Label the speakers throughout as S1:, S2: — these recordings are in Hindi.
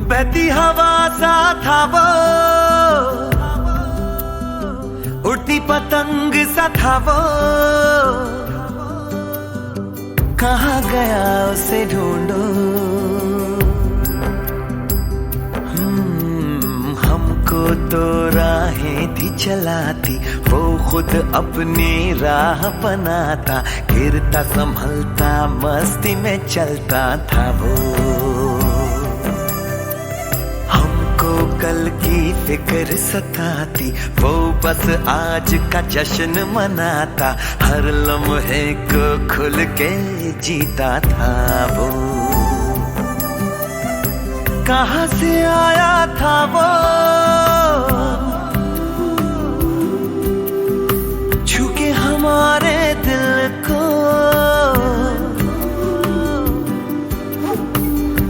S1: बहती हवा सा था वो, उड़ती पतंग सा था वो, कहाँ गया उसे ढूंढो। हमको तो राहें थी चलाती, वो खुद अपनी राह बनाता, गिरता संभलता मस्ती में चलता था वो। कल की फिक्र सताती, वो बस आज का जश्न मनाता, हर लम्हे को खुल के जीता था वो। कहाँ से आया था वो, छू के हमारे दिल को,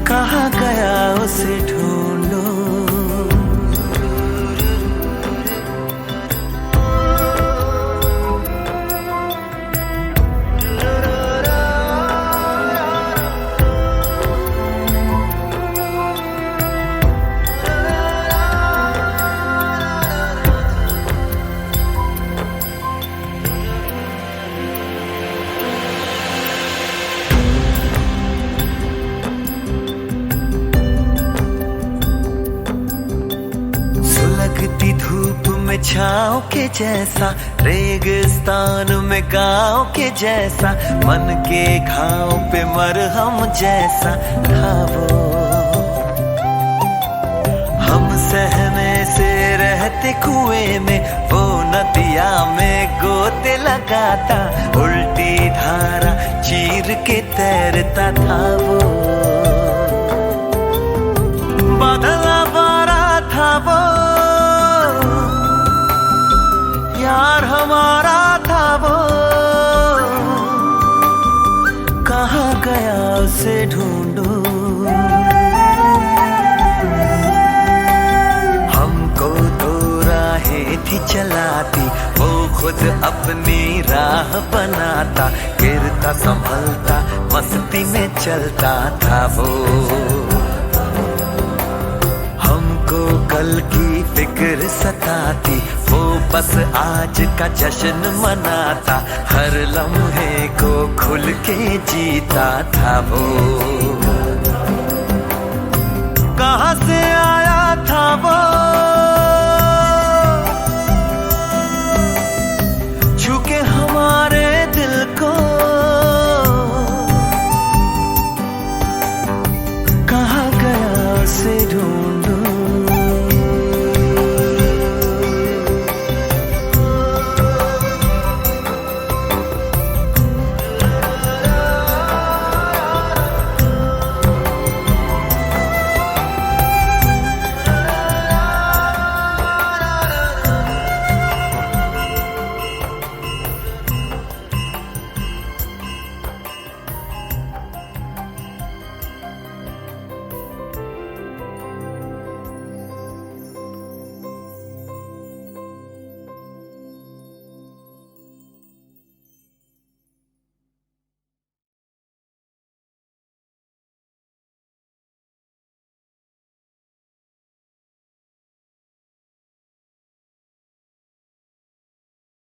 S1: कहाँ गया उसे ढूंढो। लगती धूप में छाँव के जैसा, रेगिस्तान में गाँव के जैसा, मन के घाव पे मरहम जैसा था वो। हम सहने से रहते कुएं में, वो नदिया में गोते लगाता, उल्टी धारा चीर के तैरता था वो। बादल बारा था वो, यार हमारा था वो, कहाँ गया उसे ढूंढो। हमको तो राहें थी चलाती, वो खुद अपनी राह बनाता, गिरता संभलता मस्ती में चलता था वो। हमको कल की फिक्र सताती, वो बस आज का जश्न मनाता, हर लम्हे को खुल के जीता था वो। कहाँ से